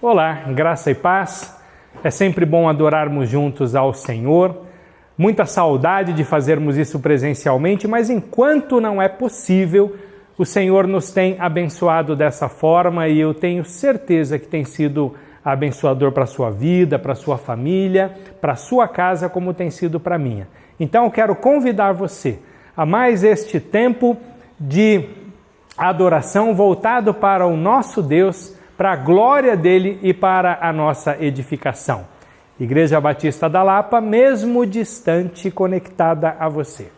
Olá, graça e paz. É sempre bom adorarmos juntos ao Senhor. Muita saudade de fazermos isso presencialmente, mas enquanto não é possível, o Senhor nos tem abençoado dessa forma e eu tenho certeza que tem sido abençoador para a sua vida, para a sua família, para a sua casa, como tem sido para a minha. Então eu quero convidar você a mais este tempo de adoração voltado para o nosso Deus, para a glória dele e para a nossa edificação. Igreja Batista da Lapa, mesmo distante, conectada a você.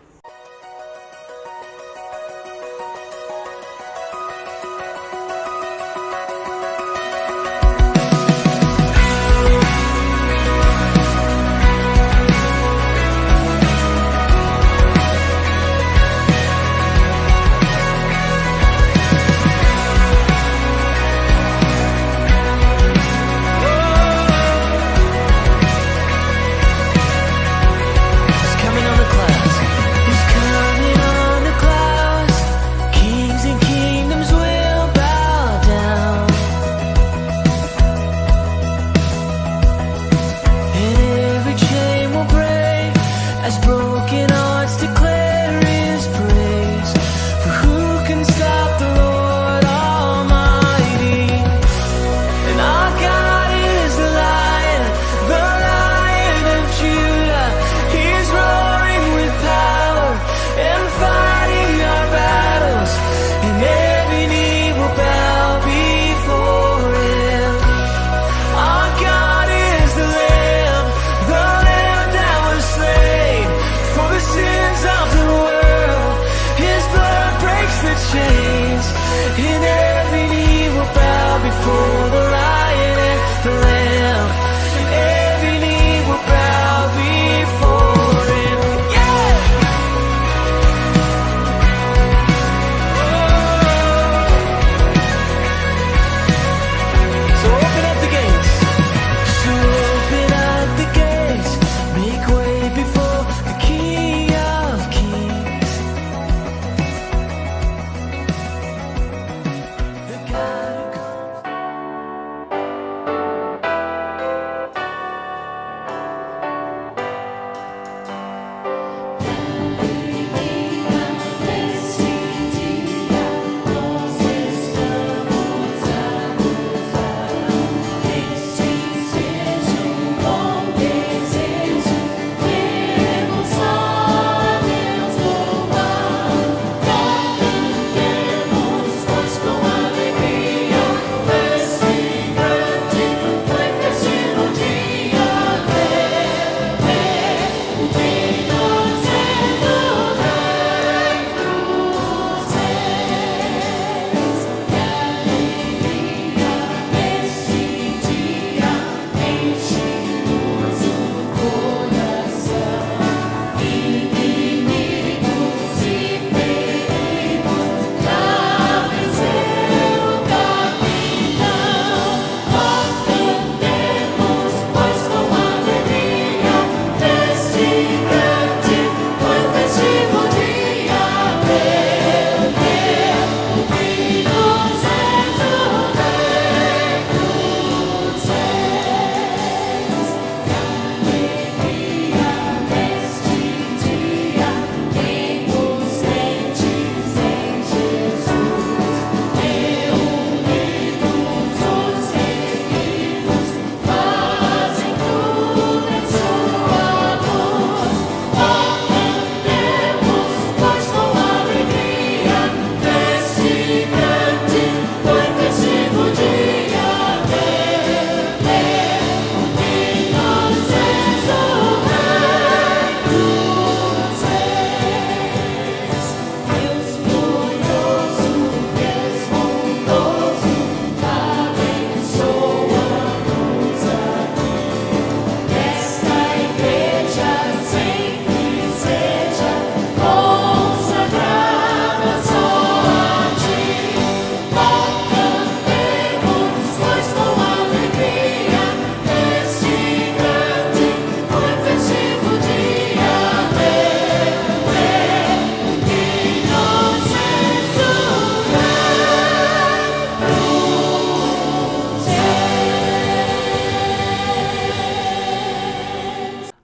Coming on the clouds.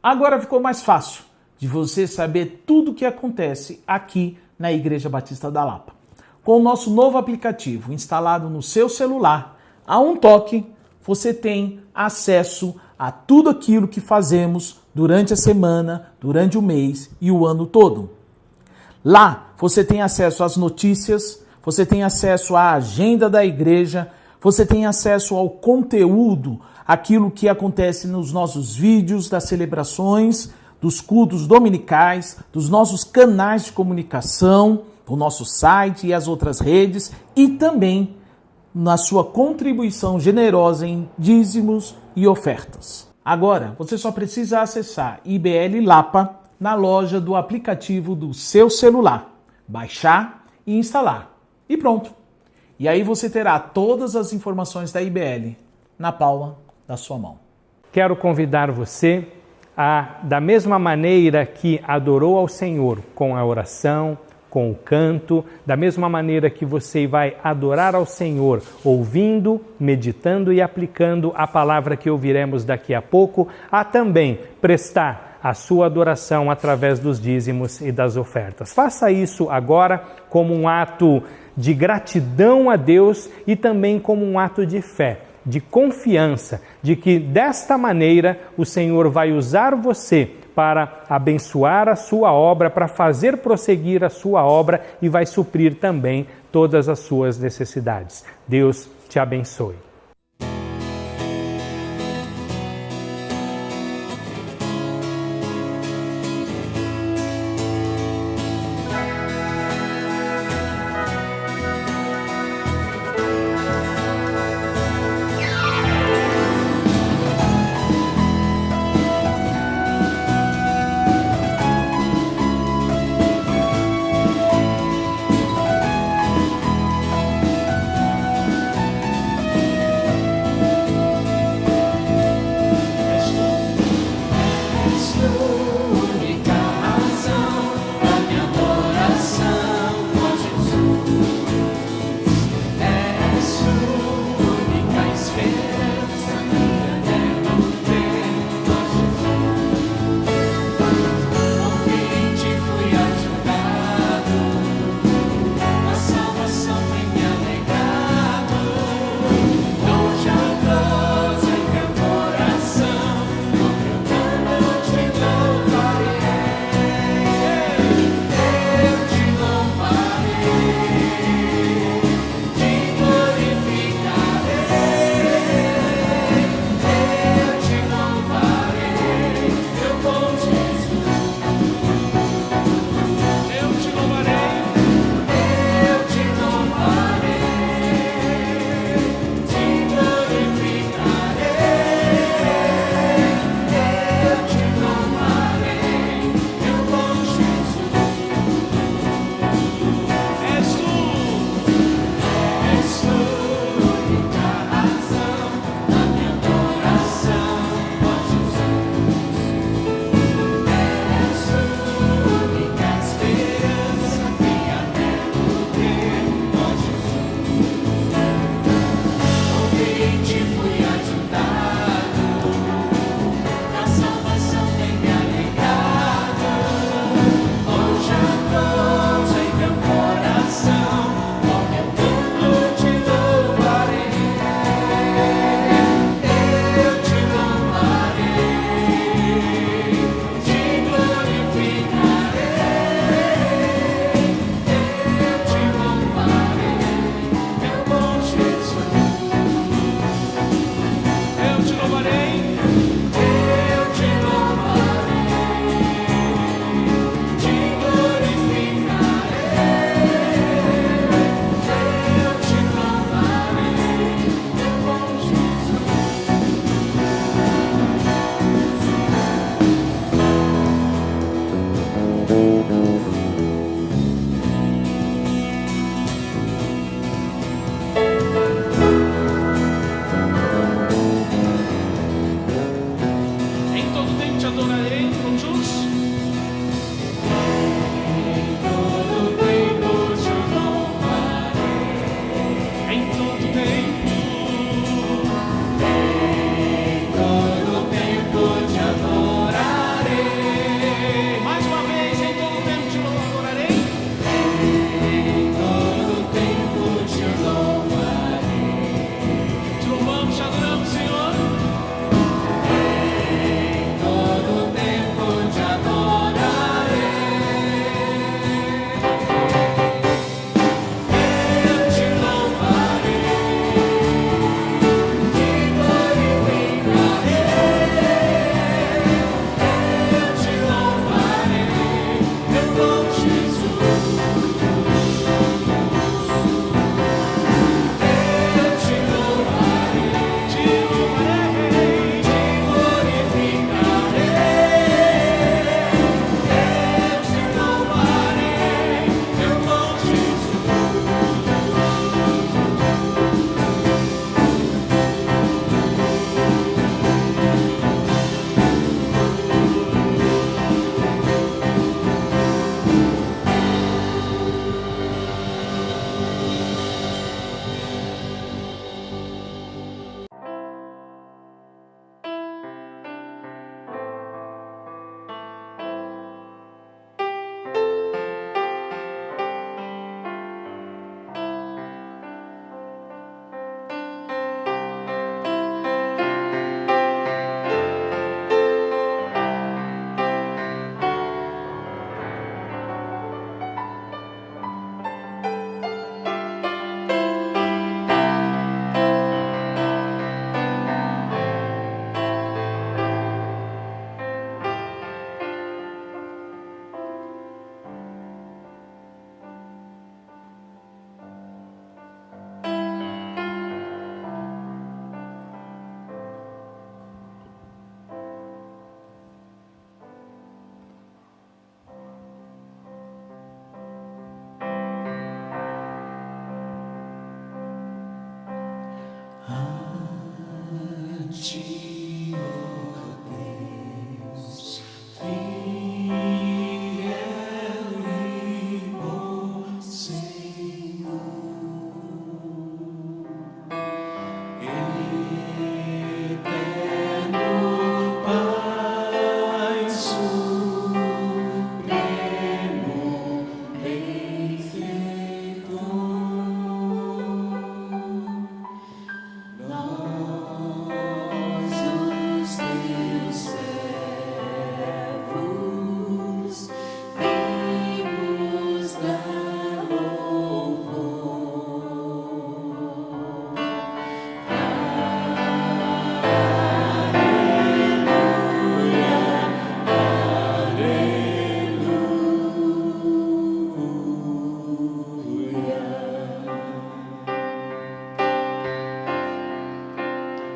Agora ficou mais fácil de você saber tudo o que acontece aqui na Igreja Batista da Lapa. Com o nosso novo aplicativo instalado no seu celular, a um toque, você tem acesso a tudo aquilo que fazemos durante a semana, durante o mês e o ano todo. Lá você tem acesso às notícias, você tem acesso à agenda da igreja, você tem acesso ao conteúdo, aquilo que acontece nos nossos vídeos das celebrações, dos cultos dominicais, dos nossos canais de comunicação, o nosso site e as outras redes, e também na sua contribuição generosa em dízimos e ofertas. Agora, você só precisa acessar IBL Lapa na loja do aplicativo do seu celular, baixar e instalar. E pronto. E aí você terá todas as informações da IBL na palma da sua mão. Quero convidar você a, da mesma maneira que adorou ao Senhor com a oração, com o canto, da mesma maneira que você vai adorar ao Senhor ouvindo, meditando e aplicando a palavra que ouviremos daqui a pouco, a também prestar a sua adoração através dos dízimos e das ofertas. Faça isso agora como um ato de gratidão a Deus e também como um ato de fé, de confiança, de que desta maneira o Senhor vai usar você para abençoar a sua obra, para fazer prosseguir a sua obra e vai suprir também todas as suas necessidades. Deus te abençoe.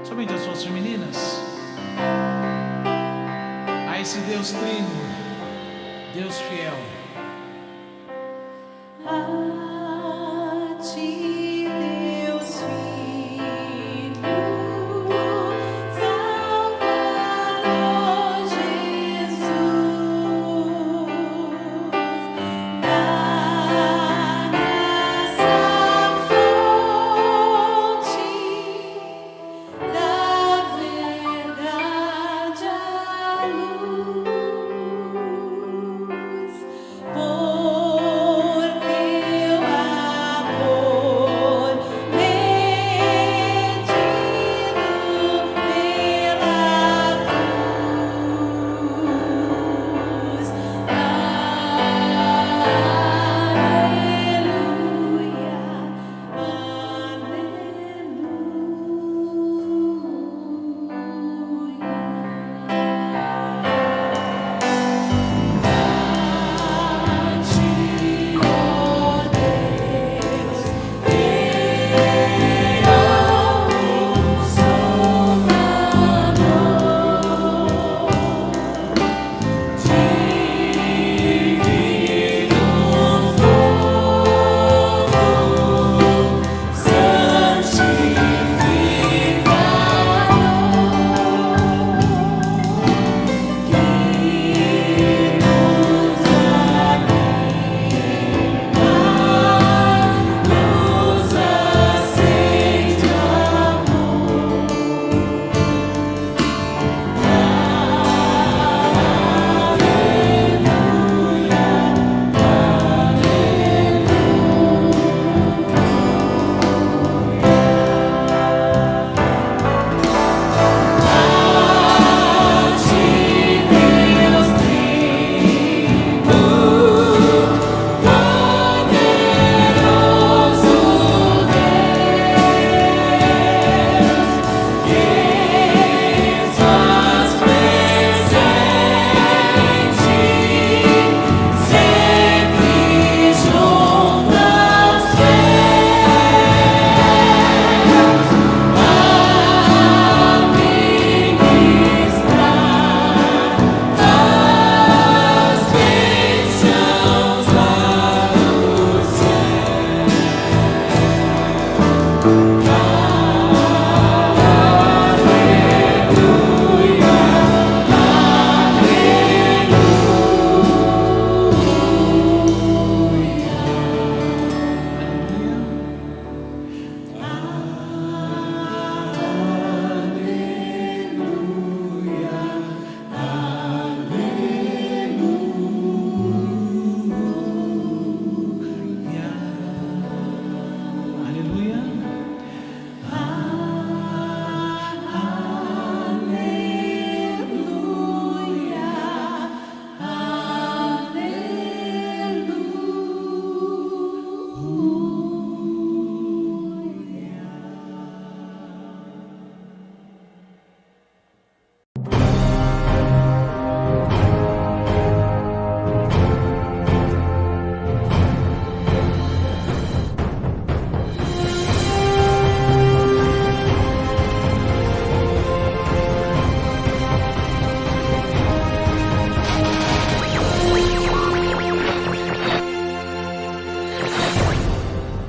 Somente as suas femininas. A esse Deus trino, Deus fiel. A ti, Deus Filho, Salvador Jesus, da graça fonte, da verdade a luz, por teu amor medido pela cruz.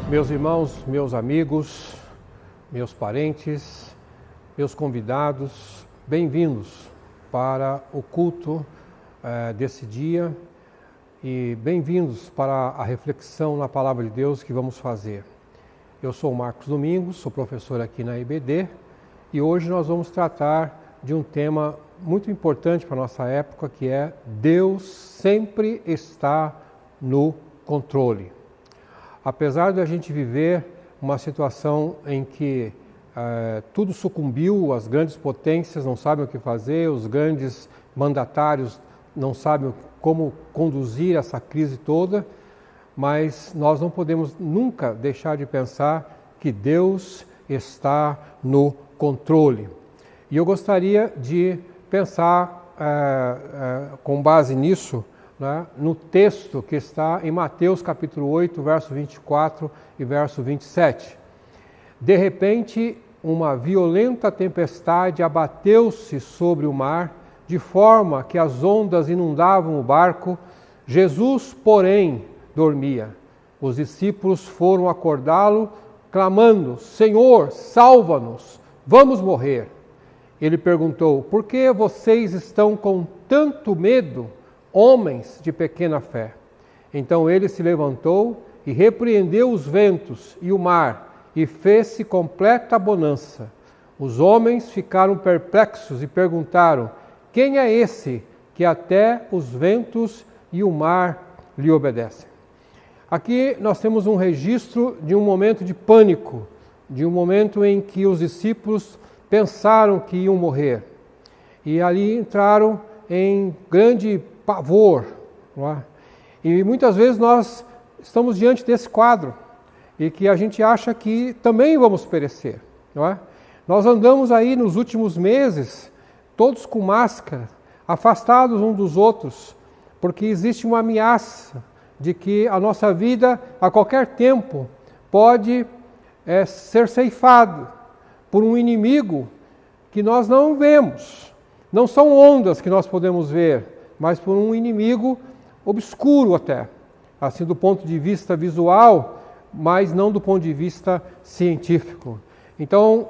Meus irmãos, meus amigos, meus parentes, meus convidados, bem-vindos para o culto desse dia e bem-vindos para a reflexão na Palavra de Deus que vamos fazer. Eu sou o Marcos Domingos, sou professor aqui na IBD e hoje nós vamos tratar de um tema muito importante para a nossa época, que é Deus sempre está no controle. Apesar de a gente viver uma situação em que tudo sucumbiu, as grandes potências não sabem o que fazer, os grandes mandatários não sabem como conduzir essa crise toda, mas nós não podemos nunca deixar de pensar que Deus está no controle. E eu gostaria de pensar, com base nisso, né, no texto que está em Mateus capítulo 8, verso 24 e verso 27. De repente, uma violenta tempestade abateu-se sobre o mar, de forma que as ondas inundavam o barco. Jesus, porém, dormia. Os discípulos foram acordá-lo, clamando: Senhor, salva-nos, vamos morrer. Ele perguntou: por que vocês estão com tanto medo, homens de pequena fé? Então ele se levantou e repreendeu os ventos e o mar, e fez-se completa bonança. Os homens ficaram perplexos e perguntaram: quem é esse que até os ventos e o mar lhe obedecem? Aqui nós temos um registro de um momento de pânico, de um momento em que os discípulos pensaram que iam morrer. E ali entraram em grande pavor. Não é? E muitas vezes nós estamos diante desse quadro e que a gente acha que também vamos perecer. Não é? Nós andamos aí nos últimos meses, todos com máscara, afastados uns dos outros, porque existe uma ameaça de que a nossa vida, a qualquer tempo, pode ser ceifada por um inimigo que nós não vemos. Não são ondas que nós podemos ver, mas por um inimigo obscuro até, assim do ponto de vista visual, mas não do ponto de vista científico. Então,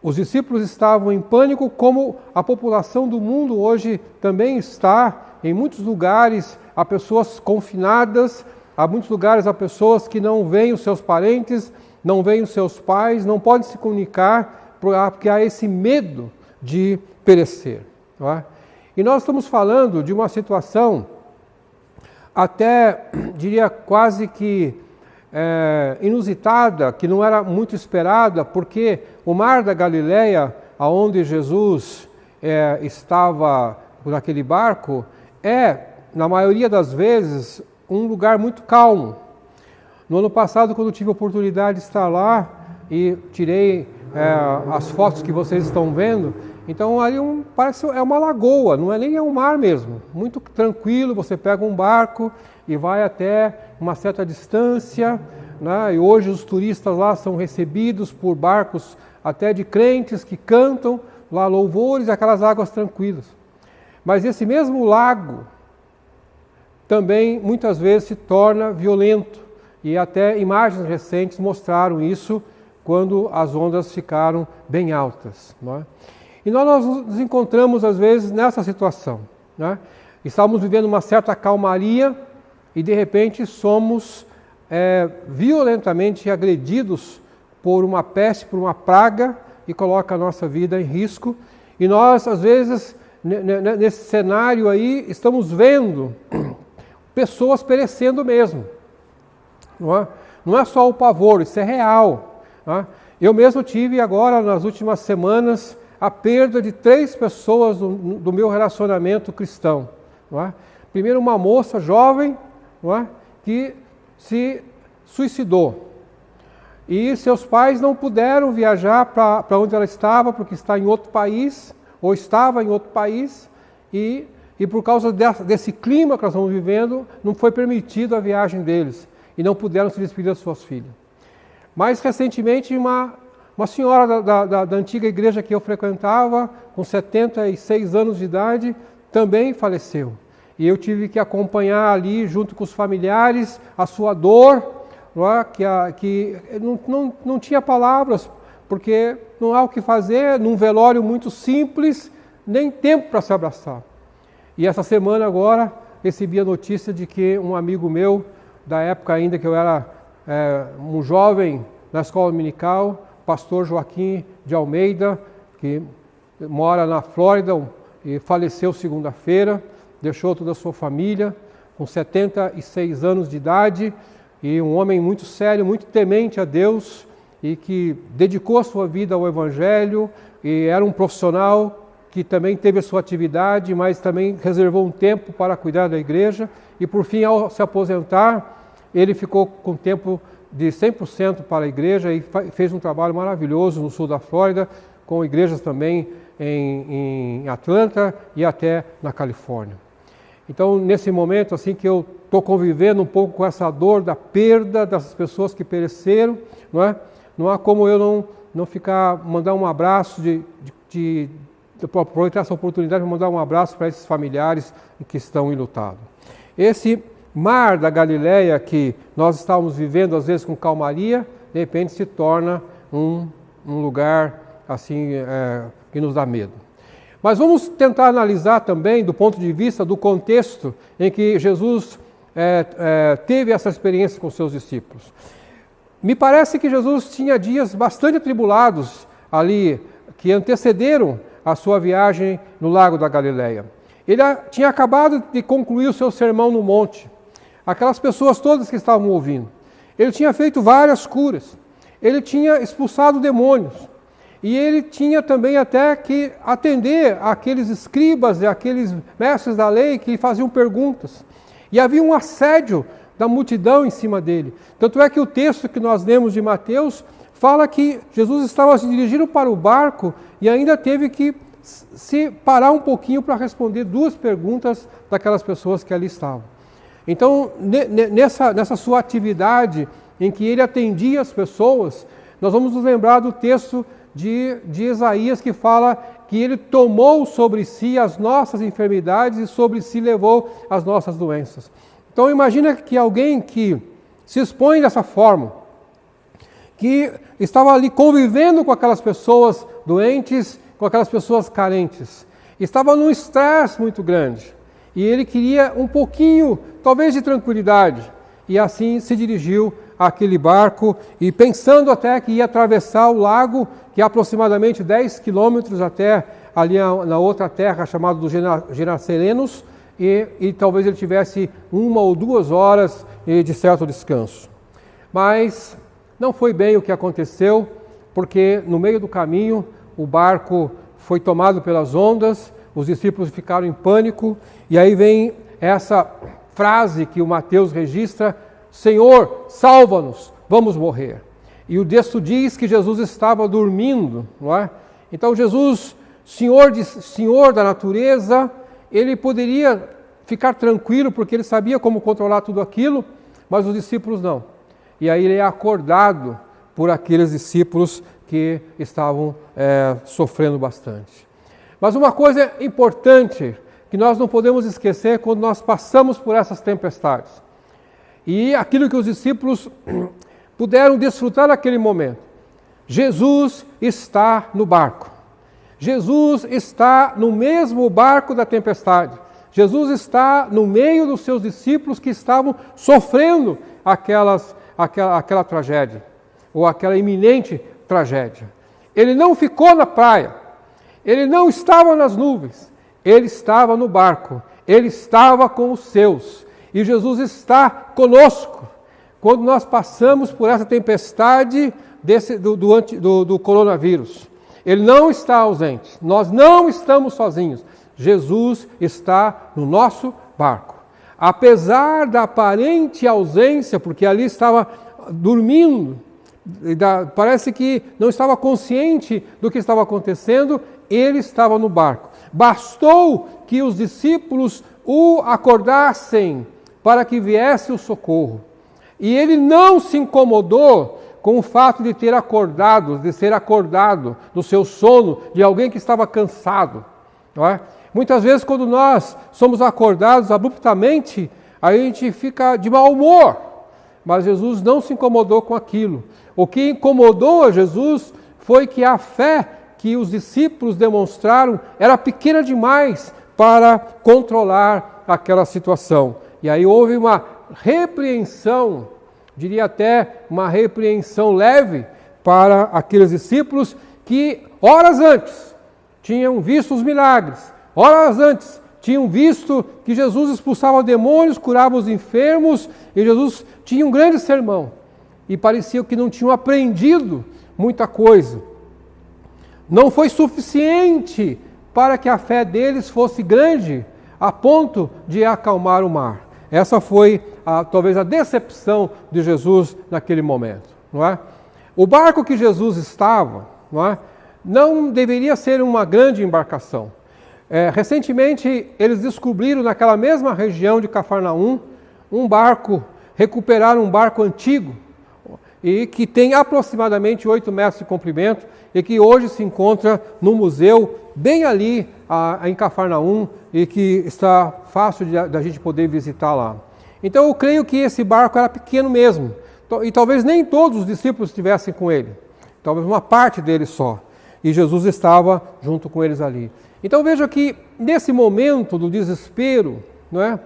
os discípulos estavam em pânico, como a população do mundo hoje também está. Em muitos lugares há pessoas confinadas, há muitos lugares há pessoas que não veem os seus parentes, não veem os seus pais, não podem se comunicar, porque há esse medo de perecer. Não é? E nós estamos falando de uma situação até, diria, quase que inusitada, que não era muito esperada, porque o mar da Galileia, aonde Jesus estava naquele barco, na maioria das vezes, um lugar muito calmo. No ano passado, quando tive a oportunidade de estar lá e tirei as fotos que vocês estão vendo, então ali parece uma lagoa, não é nem um mar mesmo, muito tranquilo. Você pega um barco e vai até uma certa distância, né? E hoje os turistas lá são recebidos por barcos até de crentes que cantam lá louvores, aquelas águas tranquilas. Mas esse mesmo lago também muitas vezes se torna violento, e até imagens recentes mostraram isso quando as ondas ficaram bem altas. Não é? E nós nos encontramos às vezes nessa situação. Né? Estamos vivendo uma certa calmaria e de repente somos violentamente agredidos por uma peste, por uma praga, e coloca a nossa vida em risco. E nós, às vezes, nesse cenário aí, estamos vendo pessoas perecendo mesmo. Não é só o pavor, isso é real. Não é? Eu mesmo tive agora, nas últimas semanas, a perda de 3 pessoas do meu relacionamento cristão. Não é? Primeiro, uma moça jovem, não é? Que se suicidou. E seus pais não puderam viajar para onde ela estava, porque está em outro país, ou estava em outro país, e por causa desse clima que nós estamos vivendo, não foi permitido a viagem deles, e não puderam se despedir das suas filhas. Mais recentemente, uma senhora da antiga igreja que eu frequentava, com 76 anos de idade, também faleceu. E eu tive que acompanhar ali, junto com os familiares, a sua dor, não é? que não tinha palavras porque não há o que fazer, num velório muito simples, nem tempo para se abraçar. E essa semana agora recebi a notícia de que um amigo meu, da época ainda que eu era um jovem na escola dominical, pastor Joaquim de Almeida, que mora na Flórida e faleceu segunda-feira, deixou toda a sua família, com 76 anos de idade, e um homem muito sério, muito temente a Deus, e que dedicou a sua vida ao Evangelho, e era um profissional que também teve a sua atividade, mas também reservou um tempo para cuidar da igreja, e por fim, ao se aposentar, ele ficou com tempo de 100% para a igreja e fez um trabalho maravilhoso no sul da Flórida, com igrejas também em Atlanta e até na Califórnia. Então, nesse momento assim que eu estou convivendo um pouco com essa dor da perda das pessoas que pereceram, não há como eu não mandar um abraço, aproveitar essa oportunidade para mandar um abraço para esses familiares que estão enlutados. Esse mar da Galileia que nós estávamos vivendo às vezes com calmaria, de repente se torna um lugar assim que nos dá medo. Mas vamos tentar analisar também do ponto de vista do contexto em que Jesus teve essa experiência com seus discípulos. Me parece que Jesus tinha dias bastante atribulados ali, que antecederam a sua viagem no Lago da Galileia. Ele tinha acabado de concluir o seu sermão no monte. Aquelas pessoas todas que estavam ouvindo. Ele tinha feito várias curas. Ele tinha expulsado demônios. E ele tinha também até que atender aqueles escribas e aqueles mestres da lei que faziam perguntas. E havia um assédio da multidão em cima dele. Tanto é que o texto que nós lemos de Mateus fala que Jesus estava se dirigindo para o barco e ainda teve que se parar um pouquinho para responder duas perguntas daquelas pessoas que ali estavam. Então, nessa sua atividade em que ele atendia as pessoas, nós vamos nos lembrar do texto de Isaías que fala que ele tomou sobre si as nossas enfermidades e sobre si levou as nossas doenças. Então imagina que alguém que se expõe dessa forma, que estava ali convivendo com aquelas pessoas doentes, com aquelas pessoas carentes, estava num estresse muito grande e ele queria um pouquinho, talvez de tranquilidade, e assim se dirigiu àquele barco e pensando até que ia atravessar o lago, que é aproximadamente 10 quilômetros até ali na outra terra chamada dos Gerasenos, e talvez ele tivesse 1 ou 2 horas de certo descanso. Mas não foi bem o que aconteceu, porque no meio do caminho o barco foi tomado pelas ondas, os discípulos ficaram em pânico, e aí vem essa frase que o Mateus registra: Senhor, salva-nos, vamos morrer. E o texto diz que Jesus estava dormindo, não é? Então Jesus, Senhor da natureza, ele poderia ficar tranquilo porque ele sabia como controlar tudo aquilo, mas os discípulos não. E aí ele é acordado por aqueles discípulos que estavam sofrendo bastante. Mas uma coisa importante que nós não podemos esquecer quando nós passamos por essas tempestades, e aquilo que os discípulos puderam desfrutar naquele momento: Jesus está no barco. Jesus está no mesmo barco da tempestade. Jesus está no meio dos seus discípulos que estavam sofrendo aquela tragédia, ou aquela iminente tragédia. Ele não ficou na praia, ele não estava nas nuvens, ele estava no barco, ele estava com os seus. E Jesus está conosco quando nós passamos por essa tempestade do coronavírus. Ele não está ausente, nós não estamos sozinhos. Jesus está no nosso barco. Apesar da aparente ausência, porque ali estava dormindo, parece que não estava consciente do que estava acontecendo, ele estava no barco. Bastou que os discípulos o acordassem para que viesse o socorro. E ele não se incomodou com o fato de ser acordado do seu sono de alguém que estava cansado. Não é? Muitas vezes, quando nós somos acordados abruptamente, a gente fica de mau humor. Mas Jesus não se incomodou com aquilo. O que incomodou a Jesus foi que a fé que os discípulos demonstraram era pequena demais para controlar aquela situação. E aí houve uma repreensão, diria até uma repreensão leve para aqueles discípulos que horas antes tinham visto os milagres, horas antes tinham visto que Jesus expulsava demônios, curava os enfermos, e Jesus tinha um grande sermão. E parecia que não tinham aprendido muita coisa. Não foi suficiente para que a fé deles fosse grande, a ponto de acalmar o mar. Essa foi talvez a decepção de Jesus naquele momento, não é? O barco que Jesus estava, não deveria ser uma grande embarcação. Recentemente, eles descobriram naquela mesma região de Cafarnaum recuperaram um barco antigo, e que tem aproximadamente 8 metros de comprimento, e que hoje se encontra no museu, bem ali em Cafarnaum, e que está fácil da gente poder visitar lá. Então eu creio que esse barco era pequeno mesmo, e talvez nem todos os discípulos estivessem com ele, talvez uma parte deles só, e Jesus estava junto com eles ali. Então veja que nesse momento do desespero, não é?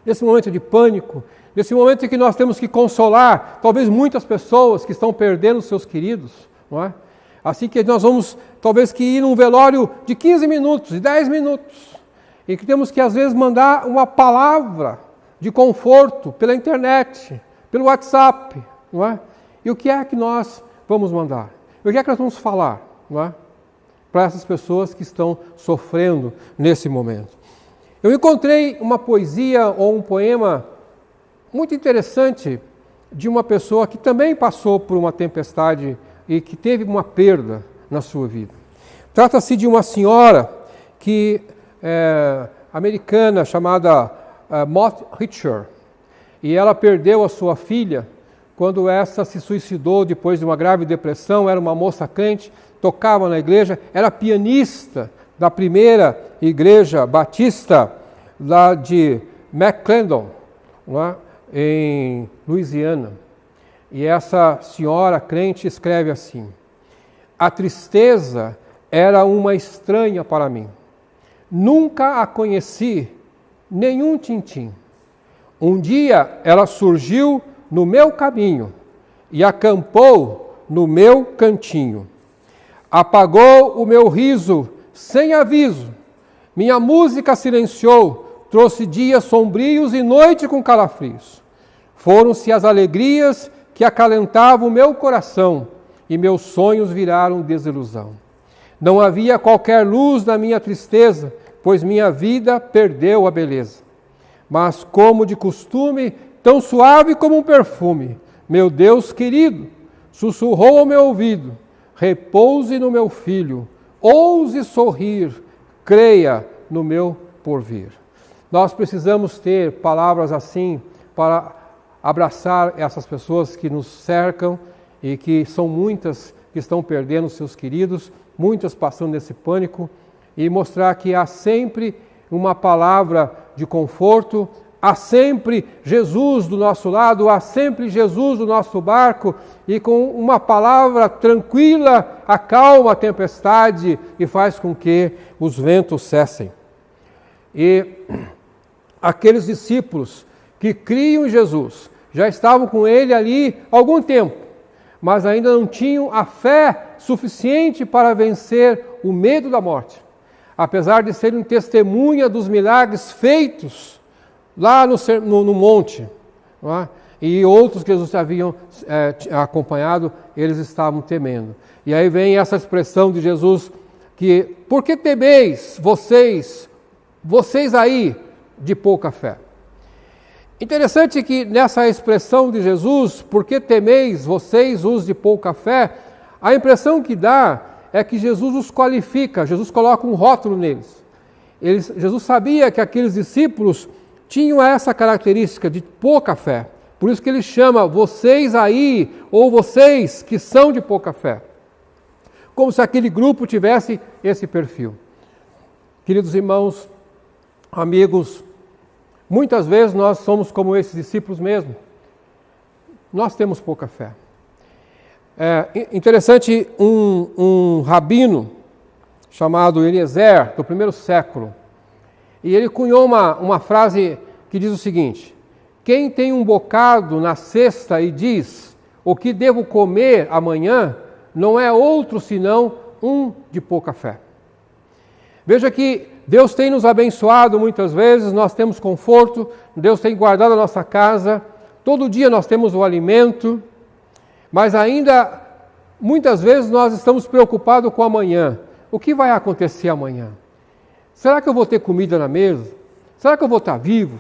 Nesse momento de pânico, nesse momento em que nós temos que consolar talvez muitas pessoas que estão perdendo seus queridos, não é? Assim que nós vamos talvez que ir num velório de 15 minutos, de 10 minutos, e que temos que às vezes mandar uma palavra de conforto pela internet, pelo WhatsApp, não é? E o que é que nós vamos mandar? E o que é que nós vamos falar, não é? Para essas pessoas que estão sofrendo nesse momento. Eu encontrei uma poesia ou um poema muito interessante de uma pessoa que também passou por uma tempestade e que teve uma perda na sua vida. Trata-se de uma senhora americana chamada Mott Richter, e ela perdeu a sua filha quando essa se suicidou depois de uma grave depressão. Era uma moça crente, tocava na igreja, era pianista da primeira igreja batista lá de McClendon, lá em Louisiana. E essa senhora crente escreve assim: a tristeza era uma estranha para mim. Nunca a conheci, nenhum tintim. Um dia ela surgiu no meu caminho e acampou no meu cantinho. Apagou o meu riso sem aviso. Minha música silenciou, trouxe dias sombrios e noite com calafrios. Foram-se as alegrias que acalentavam o meu coração, e meus sonhos viraram desilusão. Não havia qualquer luz na minha tristeza, pois minha vida perdeu a beleza. Mas como de costume, tão suave como um perfume, meu Deus querido sussurrou ao meu ouvido: repouse no meu filho, ouse sorrir, creia no meu porvir. Nós precisamos ter palavras assim para abraçar essas pessoas que nos cercam e que são muitas que estão perdendo seus queridos, muitas passando nesse pânico, e mostrar que há sempre uma palavra de conforto, há sempre Jesus do nosso lado, há sempre Jesus do nosso barco, e com uma palavra tranquila acalma a tempestade e faz com que os ventos cessem. E aqueles discípulos que criam em Jesus já estavam com ele ali há algum tempo, mas ainda não tinham a fé suficiente para vencer o medo da morte. Apesar de serem testemunha dos milagres feitos lá no monte, não é? E outros que Jesus haviam acompanhado, eles estavam temendo. E aí vem essa expressão de Jesus, que, por que temeis vocês aí de pouca fé? Interessante que nessa expressão de Jesus, por que temeis vocês os de pouca fé, a impressão que dá é que Jesus os qualifica, Jesus coloca um rótulo neles. Jesus sabia que aqueles discípulos tinham essa característica de pouca fé. Por isso que ele chama vocês aí, ou vocês que são de pouca fé. Como se aquele grupo tivesse esse perfil. Queridos irmãos, amigos, muitas vezes nós somos como esses discípulos mesmo. Nós temos pouca fé. É interessante, um rabino chamado Eliezer, do primeiro século, e ele cunhou uma frase que diz o seguinte: quem tem um bocado na cesta e diz, o que devo comer amanhã, não é outro senão um de pouca fé. Veja que Deus tem nos abençoado muitas vezes, nós temos conforto, Deus tem guardado a nossa casa, todo dia nós temos o alimento, mas ainda, muitas vezes, nós estamos preocupados com amanhã. O que vai acontecer amanhã? Será que eu vou ter comida na mesa? Será que eu vou estar vivo?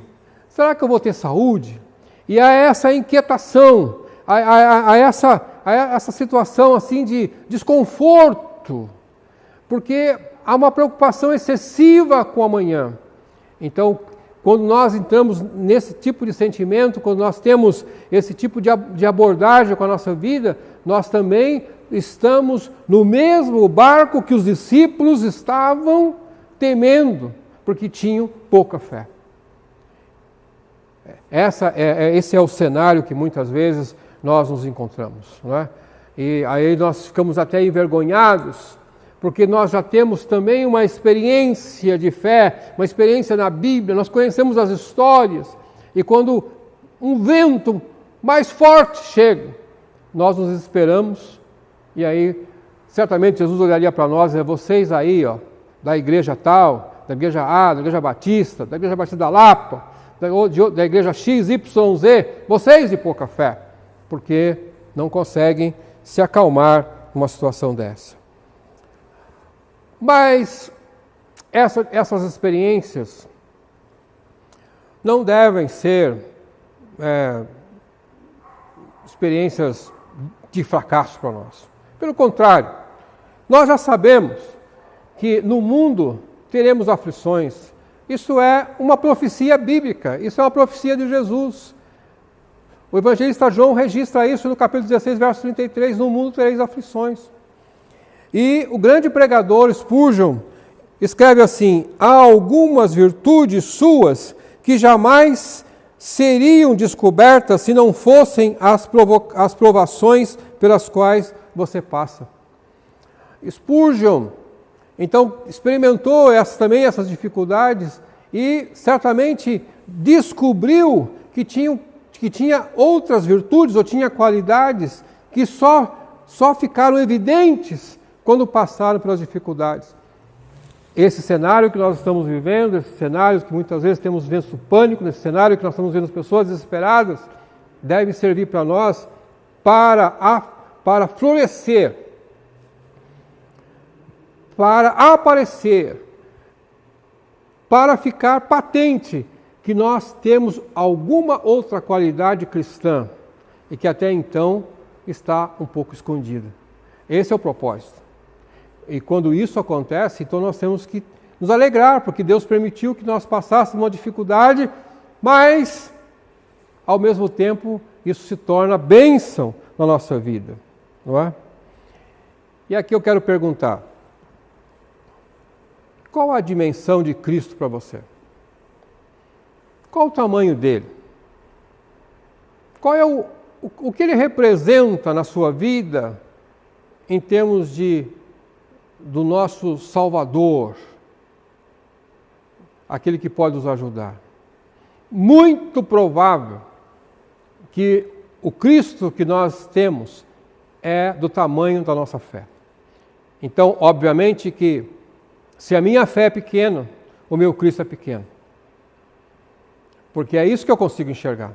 Será que eu vou ter saúde? E há essa inquietação, há essa situação assim de desconforto, porque há uma preocupação excessiva com amanhã. Então, quando nós entramos nesse tipo de sentimento, quando nós temos esse tipo de abordagem com a nossa vida, nós também estamos no mesmo barco que os discípulos estavam temendo, porque tinham pouca fé. Esse é o cenário que muitas vezes nós nos encontramos, não é? E aí nós ficamos até envergonhados, porque nós já temos também uma experiência de fé, uma experiência na Bíblia, nós conhecemos as histórias, e quando um vento mais forte chega, nós nos desesperamos, e aí certamente Jesus olharia para nós, vocês aí, ó, da igreja tal, da igreja A, da igreja Batista, da igreja Batista da Lapa, da igreja XYZ, vocês de pouca fé, porque não conseguem se acalmar numa situação dessa. Mas essas experiências não devem ser experiências de fracasso para nós. Pelo contrário, nós já sabemos que no mundo teremos aflições. Isso é uma profecia bíblica, isso é uma profecia de Jesus. O evangelista João registra isso no capítulo 16, verso 33, no mundo tereis aflições. E o grande pregador Spurgeon escreve assim: há algumas virtudes suas que jamais seriam descobertas se não fossem as provações pelas quais você passa. Spurgeon, então, experimentou também essas dificuldades e certamente descobriu que tinha outras virtudes ou tinha qualidades que só ficaram evidentes quando passaram pelas dificuldades. Esse cenário que nós estamos vivendo, esse cenário que muitas vezes temos vendo pânico, nesse cenário que nós estamos vendo as pessoas desesperadas, deve servir para nós para florescer, para aparecer, para ficar patente que nós temos alguma outra qualidade cristã e que até então está um pouco escondida. Esse é o propósito. E quando isso acontece, então nós temos que nos alegrar, porque Deus permitiu que nós passássemos uma dificuldade, mas, ao mesmo tempo, isso se torna bênção na nossa vida, não é? E aqui eu quero perguntar: qual a dimensão de Cristo para você? Qual o tamanho dele? Qual é o que ele representa na sua vida em termos do nosso Salvador, aquele que pode nos ajudar? Muito provável que o Cristo que nós temos é do tamanho da nossa fé. Então, obviamente que se a minha fé é pequena, o meu Cristo é pequeno. Porque é isso que eu consigo enxergar.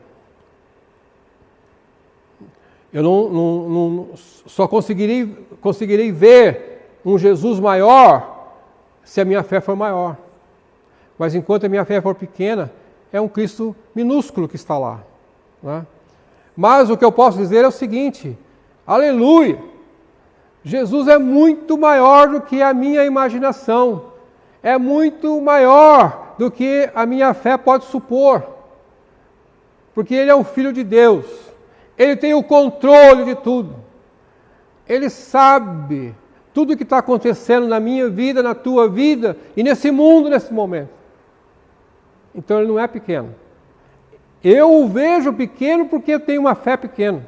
Eu só conseguirei ver um Jesus maior se a minha fé for maior. Mas enquanto a minha fé for pequena, é um Cristo minúsculo que está lá, né? Mas o que eu posso dizer é o seguinte: aleluia! Jesus é muito maior do que a minha imaginação, é muito maior do que a minha fé pode supor, porque Ele é o Filho de Deus, Ele tem o controle de tudo, Ele sabe tudo o que está acontecendo na minha vida, na tua vida e nesse mundo nesse momento. Então Ele não é pequeno. Eu o vejo pequeno porque eu tenho uma fé pequena.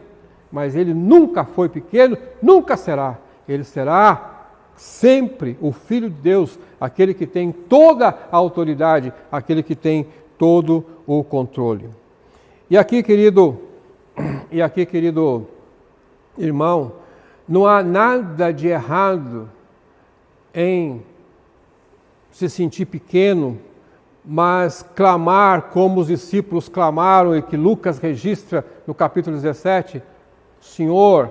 mas ele nunca foi pequeno, nunca será. Ele será sempre o Filho de Deus, aquele que tem toda a autoridade, aquele que tem todo o controle. E aqui, querido irmão, não há nada de errado em se sentir pequeno, mas clamar como os discípulos clamaram e que Lucas registra no capítulo 17, Senhor,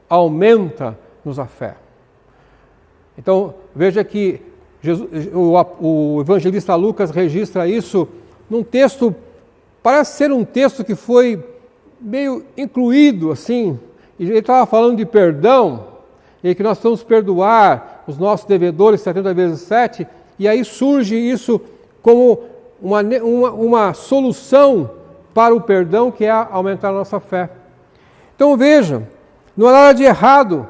aumenta-nos a fé. Então, veja que o evangelista Lucas registra isso num texto, parece ser um texto que foi meio incluído, assim, e ele estava falando de perdão, e que nós vamos perdoar os nossos devedores 70 vezes 7, e aí surge isso como uma solução para o perdão, que é aumentar a nossa fé. Então veja, não há nada de errado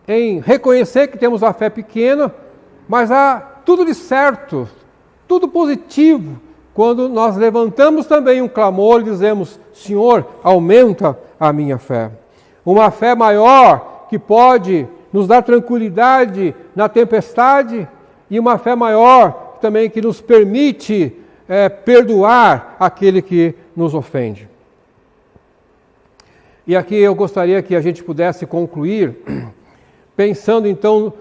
em reconhecer que temos a fé pequena, mas há tudo de certo, tudo positivo, quando nós levantamos também um clamor e dizemos, Senhor, aumenta a minha fé. Uma fé maior que pode nos dar tranquilidade na tempestade e uma fé maior também que nos permite perdoar aquele que nos ofende. E aqui eu gostaria que a gente pudesse concluir pensando então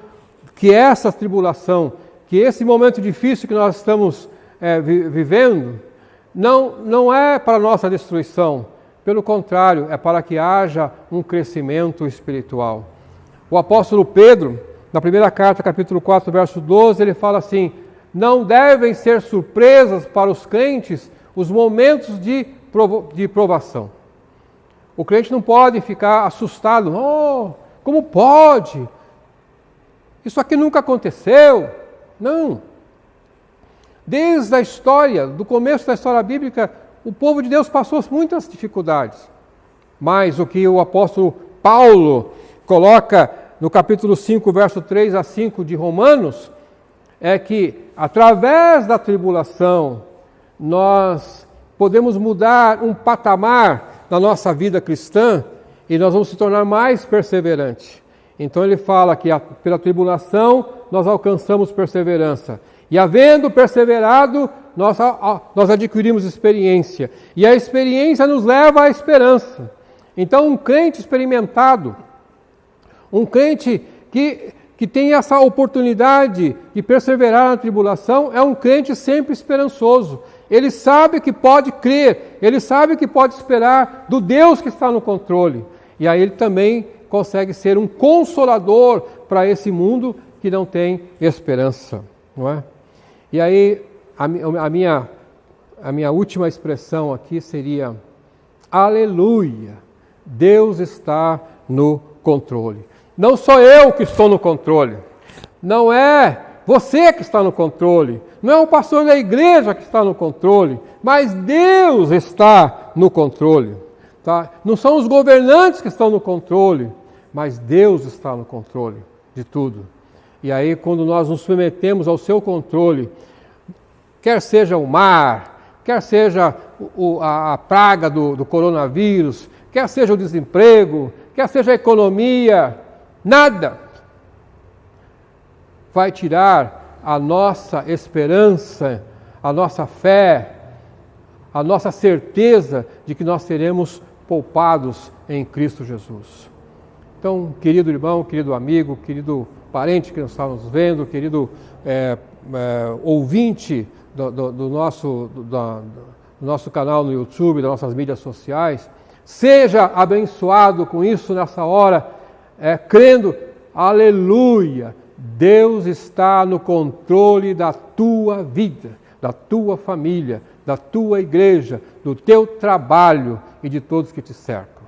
que essa tribulação, que esse momento difícil que nós estamos vivendo, não é para nossa destruição, pelo contrário, é para que haja um crescimento espiritual. O apóstolo Pedro, na primeira carta, capítulo 4, verso 12, ele fala assim, não devem ser surpresas para os crentes os momentos de provação. O crente não pode ficar assustado, como pode? Isso aqui nunca aconteceu. Não. Desde a história, do começo da história bíblica, o povo de Deus passou muitas dificuldades. Mas o que o apóstolo Paulo coloca no capítulo 5, verso 3 a 5 de Romanos, é que através da tribulação nós podemos mudar um patamar na nossa vida cristã e nós vamos se tornar mais perseverantes. Então ele fala que pela tribulação nós alcançamos perseverança. E havendo perseverado, nós adquirimos experiência. E a experiência nos leva à esperança. Então um crente experimentado, um crente que tem essa oportunidade de perseverar na tribulação, é um crente sempre esperançoso. Ele sabe que pode crer, ele sabe que pode esperar do Deus que está no controle. E aí ele também consegue ser um consolador para esse mundo que não tem esperança, não é? E aí a minha última expressão aqui seria: aleluia, Deus está no controle. Não sou eu que estou no controle, não é você que está no controle, não é o pastor da igreja que está no controle, mas Deus está no controle. Tá? Não são os governantes que estão no controle, mas Deus está no controle de tudo. E aí, quando nós nos submetemos ao seu controle, quer seja o mar, quer seja a praga do coronavírus, quer seja o desemprego, quer seja a economia, nada vai tirar a nossa esperança, a nossa fé, a nossa certeza de que nós seremos poupados em Cristo Jesus. Então, querido irmão, querido amigo, querido parente que nos está nos vendo, querido ouvinte do nosso canal no YouTube, das nossas mídias sociais, seja abençoado com isso nessa hora, crendo, aleluia, Deus está no controle da tua vida, da tua família, da tua igreja, do teu trabalho e de todos que te cercam.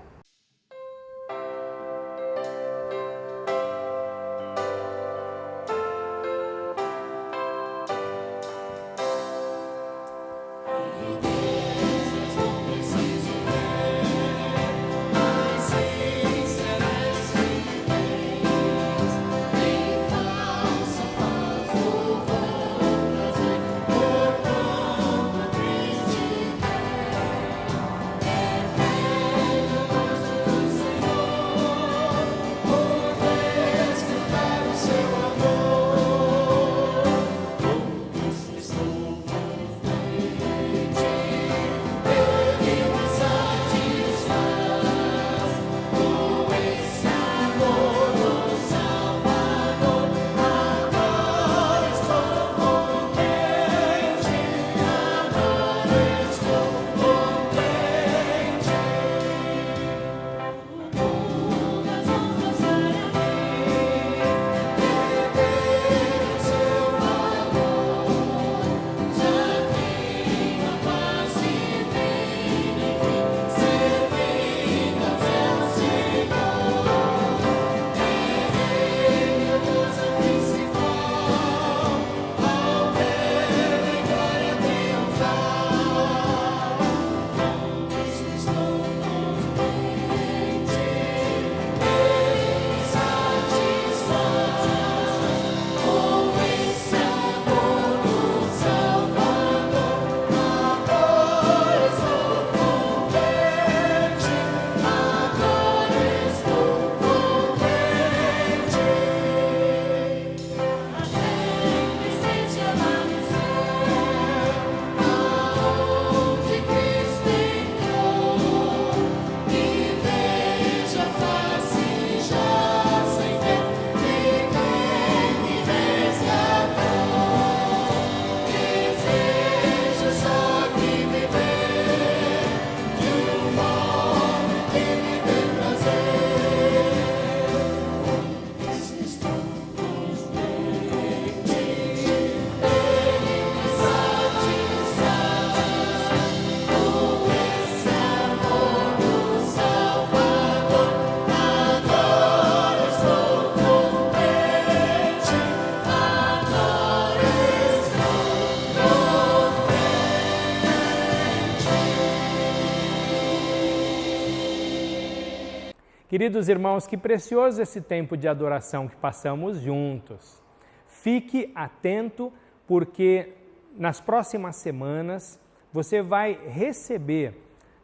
Queridos irmãos, que precioso esse tempo de adoração que passamos juntos. Fique atento, porque nas próximas semanas você vai receber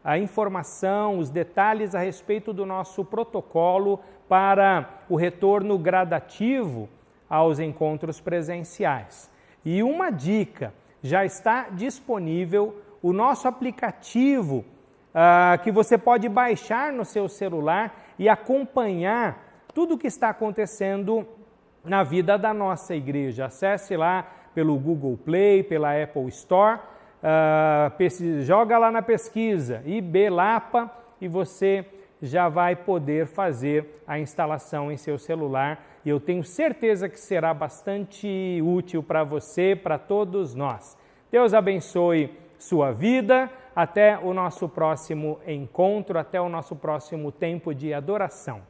a informação, os detalhes a respeito do nosso protocolo para o retorno gradativo aos encontros presenciais. E uma dica, já está disponível o nosso aplicativo que você pode baixar no seu celular e acompanhar tudo o que está acontecendo na vida da nossa igreja. Acesse lá pelo Google Play, pela Apple Store, joga lá na pesquisa IB Lapa e você já vai poder fazer a instalação em seu celular. E eu tenho certeza que será bastante útil para você, para todos nós. Deus abençoe sua vida. Até o nosso próximo encontro, até o nosso próximo tempo de adoração.